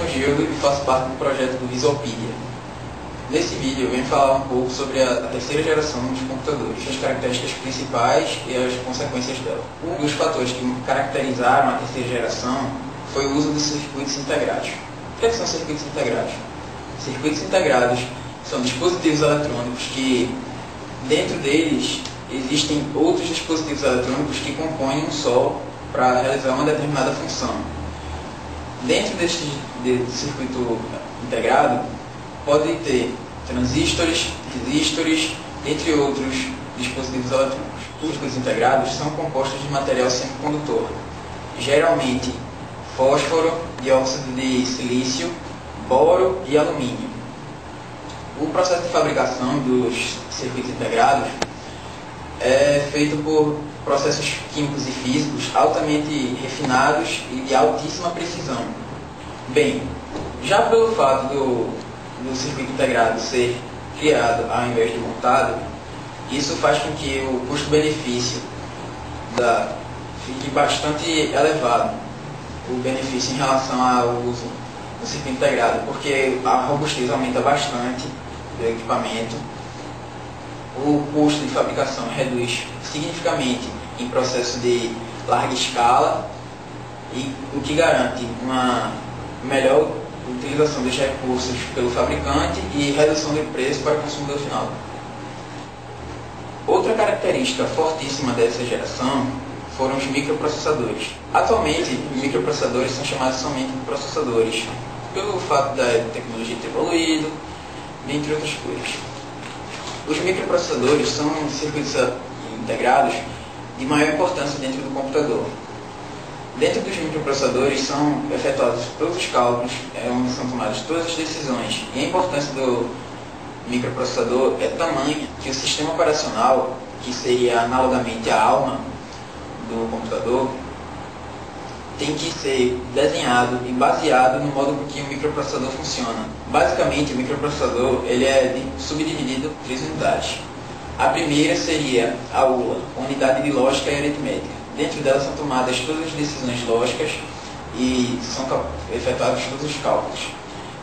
Gildo e faço parte do projeto do Visualpedia. Nesse vídeo eu venho falar um pouco sobre a terceira geração dos computadores, as características principais e as consequências dela. Um dos fatores que caracterizaram a terceira geração foi o uso de circuitos integrados. O que são circuitos integrados? Circuitos integrados são dispositivos eletrônicos que, dentro deles, existem outros dispositivos eletrônicos que compõem um só para realizar uma determinada função. Dentro desse circuito integrado, pode ter transistores, resistores, entre outros dispositivos eletrônicos. Os circuitos integrados são compostos de material semicondutor, geralmente fósforo, dióxido de silício, boro e alumínio. O processo de fabricação dos circuitos integrados é feito por processos químicos e físicos altamente refinados e de altíssima precisão. Bem, já pelo fato do circuito integrado ser criado ao invés de montado, isso faz com que o custo-benefício fique bastante elevado, o benefício em relação ao uso do circuito integrado, porque a robustez aumenta bastante do equipamento, o custo de fabricação reduz significativamente em processo de larga escala, e o que garante uma melhor utilização dos recursos pelo fabricante e redução do preço para o consumidor final. Outra característica fortíssima dessa geração foram os microprocessadores. Atualmente, os microprocessadores são chamados somente de processadores, pelo fato da tecnologia ter evoluído, dentre outras coisas. Os microprocessadores são circuitos integrados de maior importância dentro do computador. Dentro dos microprocessadores são efetuados todos os cálculos, onde são tomadas todas as decisões. E a importância do microprocessador é tamanha que o sistema operacional, que seria analogamente a alma do computador, tem que ser desenhado e baseado no modo com que o microprocessador funciona. Basicamente, o microprocessador ele é subdividido em 3 unidades. A primeira seria a ULA, Unidade de Lógica e Aritmética. Dentro dela são tomadas todas as decisões lógicas e são efetuados todos os cálculos.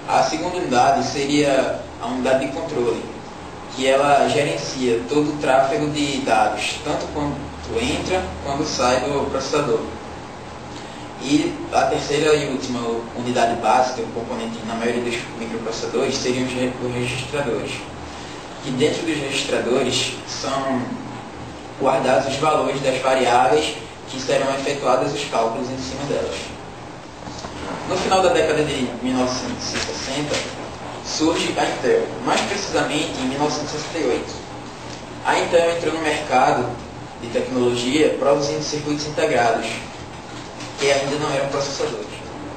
A segunda unidade seria a unidade de controle, que ela gerencia todo o tráfego de dados, tanto quando entra quando sai do processador. E a terceira e última unidade básica, o componente na maioria dos microprocessadores, seriam os registradores. E dentro dos registradores são guardados os valores das variáveis que serão efetuados os cálculos em cima delas. No final da década de 1960, surge a Intel, mais precisamente em 1968. A Intel entrou no mercado de tecnologia produzindo circuitos integrados, que ainda não eram processadores.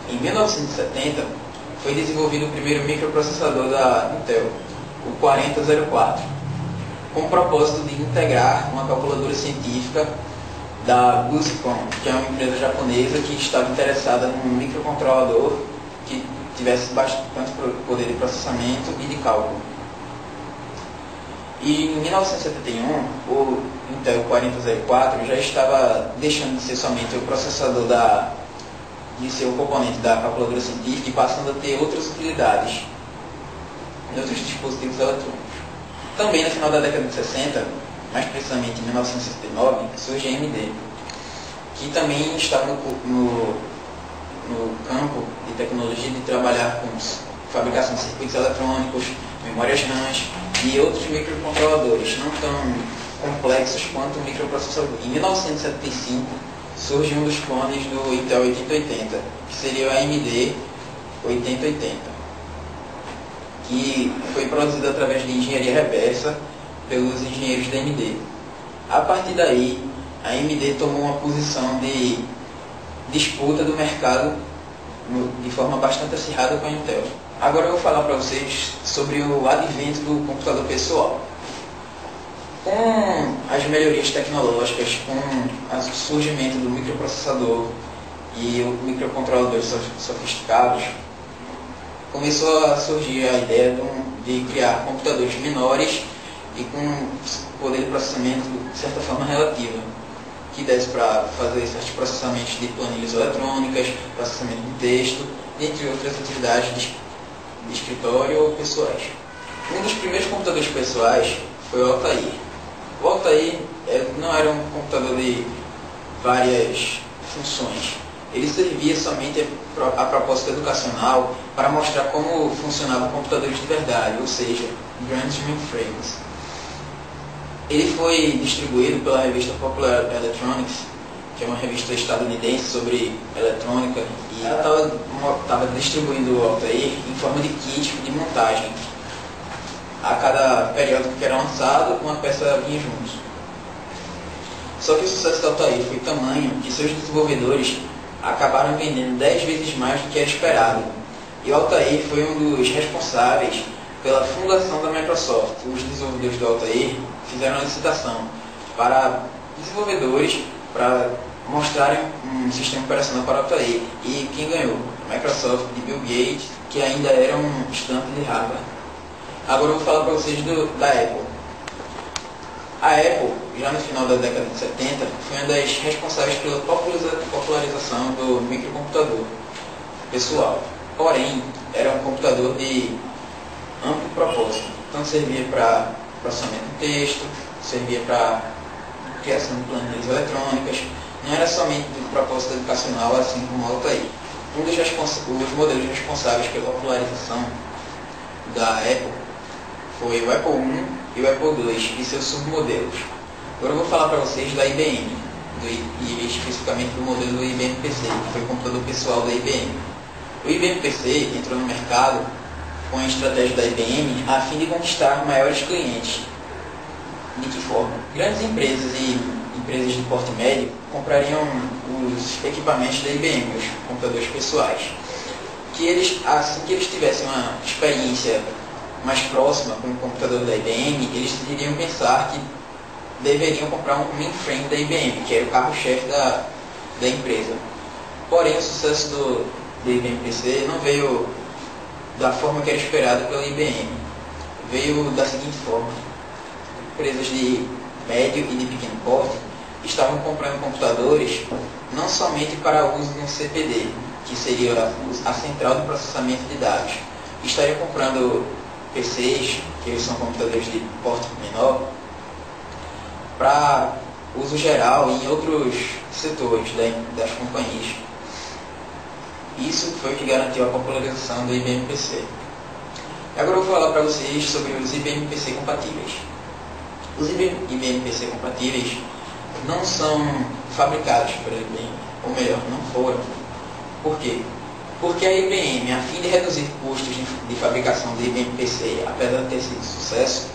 Em 1970, foi desenvolvido o primeiro microprocessador da Intel, o 4004, com o propósito de integrar uma calculadora científica da Busicom, que é uma empresa japonesa que estava interessada num microcontrolador que tivesse bastante poder de processamento e de cálculo. E em 1971, o Intel 4004 já estava deixando de ser somente o processador de ser o componente da calculadora científica e passando a ter outras utilidades em outros dispositivos eletrônicos. Também no final da década de 60, mais precisamente em 1969, surge a AMD, que também estava no campo de tecnologia de trabalhar com fabricação de circuitos eletrônicos, memórias RAMs e outros microcontroladores, não tão complexos quanto o microprocessador. Em 1975, surge um dos clones do Intel 8080, que seria o AMD 8080, que foi produzido através de engenharia reversa pelos engenheiros da AMD. A partir daí, a AMD tomou uma posição de disputa do mercado de forma bastante acirrada com a Intel. Agora eu vou falar para vocês sobre o advento do computador pessoal. Com as melhorias tecnológicas, com o surgimento do microprocessador e o microcontroladores sofisticados, começou a surgir a ideia de criar computadores menores e com poder de processamento de certa forma relativa, que desse para fazer certos processamentos de planilhas eletrônicas, processamento de texto dentre outras atividades de escritório ou pessoais. Um dos primeiros computadores pessoais foi o Altair. O Altair não era um computador de várias funções. Ele servia somente a propósito educacional para mostrar como funcionavam computadores de verdade, ou seja, grandes mainframes. Ele foi distribuído pela revista Popular Electronics, que é uma revista estadunidense sobre eletrônica, e ela estava distribuindo o Altair em forma de kit de montagem. A cada período que era lançado, uma peça vinha junto. Só que o sucesso do Altair foi tamanho que seus desenvolvedores acabaram vendendo 10 vezes mais do que era esperado. E o Altair foi um dos responsáveis pela fundação da Microsoft. Os desenvolvedores do Altair fizeram uma licitação para desenvolvedores para mostrarem um sistema operacional para o Altair. E quem ganhou? A Microsoft e Bill Gates, que ainda era um estudante de Harvard. Agora eu vou falar para vocês da Apple. A Apple, já no final da década de 70, foi uma das responsáveis pela popularização do microcomputador pessoal. Porém, era um computador de amplo propósito. Então servia para processamento de texto, servia para criação de planilhas eletrônicas. Não era somente de propósito educacional, assim como o Altair. Os modelos responsáveis pela popularização da Apple foi o Apple I e o Apple II e seus submodelos. Agora eu vou falar para vocês da IBM, e especificamente do modelo do IBM PC, que foi o computador pessoal da IBM. O IBM PC entrou no mercado com a estratégia da IBM a fim de conquistar maiores clientes. De que forma? Grandes empresas e empresas de porte médio comprariam os equipamentos da IBM, os computadores pessoais, que assim que eles tivessem uma experiência mais próxima com o computador da IBM, eles iriam pensar que deveriam comprar um mainframe da IBM, que era o carro-chefe da empresa. Porém, o sucesso do IBM PC não veio da forma que era esperado pela IBM. Veio da seguinte forma: empresas de médio e de pequeno porte estavam comprando computadores não somente para uso no CPD, que seria a central de processamento de dados. Estariam comprando PCs, que eles são computadores de porte menor, para uso geral em outros setores das companhias. Isso foi o que garantiu a popularização do IBM PC. Agora eu vou falar para vocês sobre os IBM PC compatíveis. Os IBM PC compatíveis não são fabricados pela IBM, ou melhor, não foram. Por quê? Porque a IBM, a fim de reduzir custos de fabricação do IBM PC, apesar de ter sido sucesso,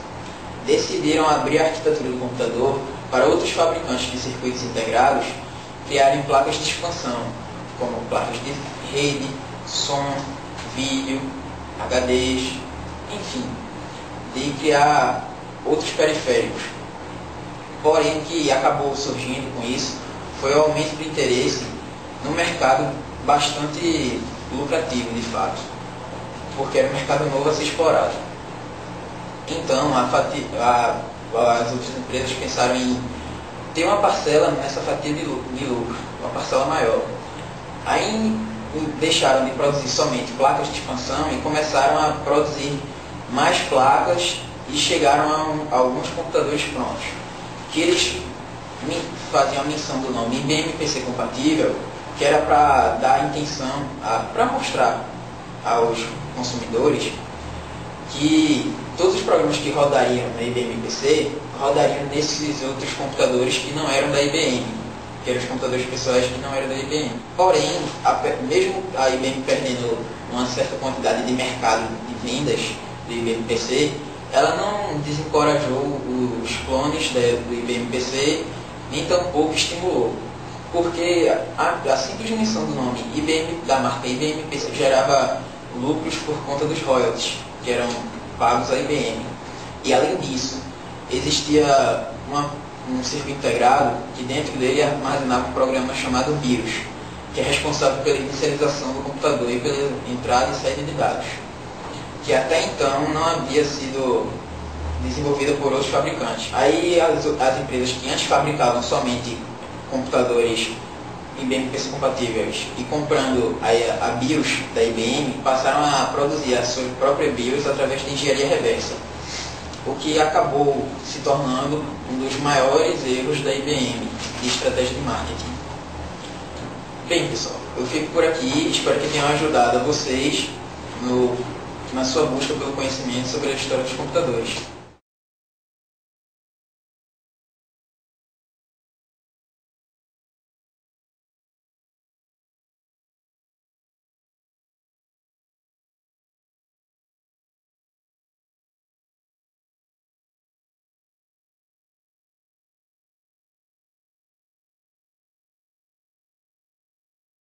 decidiram abrir a arquitetura do computador para outros fabricantes de circuitos integrados criarem placas de expansão, como placas de rede, som, vídeo, HDs, enfim, de criar outros periféricos. Porém, o que acabou surgindo com isso foi o aumento do interesse no mercado bastante lucrativo, de fato, porque era um mercado novo a ser explorado. Então, as outras empresas pensaram em ter uma parcela nessa fatia de lucro, uma parcela maior. Aí deixaram de produzir somente placas de expansão e começaram a produzir mais placas e chegaram a alguns computadores prontos, que eles faziam a menção do nome IBM PC compatível, que era para dar a intenção, para mostrar aos consumidores que todos os programas que rodariam na IBM PC rodariam nesses outros computadores que não eram da IBM, que eram os computadores pessoais que não eram da IBM. Porém, mesmo a IBM perdendo uma certa quantidade de mercado de vendas do IBM PC, ela não desencorajou os clones do IBM PC, nem tampouco estimulou. Porque a simples menção do nome IBM, da marca IBM PC, gerava lucros por conta dos royalties, que eram pagos à IBM. E além disso, existia um circuito integrado que dentro dele armazenava um programa chamado BIOS, que é responsável pela inicialização do computador e pela entrada e saída de dados, que até então não havia sido desenvolvida por outros fabricantes. Aí as empresas que antes fabricavam somente computadores em BMPC compatíveis e comprando a BIOS da IBM, passaram a produzir a sua própria BIOS através de engenharia reversa, o que acabou se tornando um dos maiores erros da IBM de estratégia de marketing. Bem, pessoal, eu fico por aqui, espero que tenham ajudado a vocês na sua busca pelo conhecimento sobre a história dos computadores.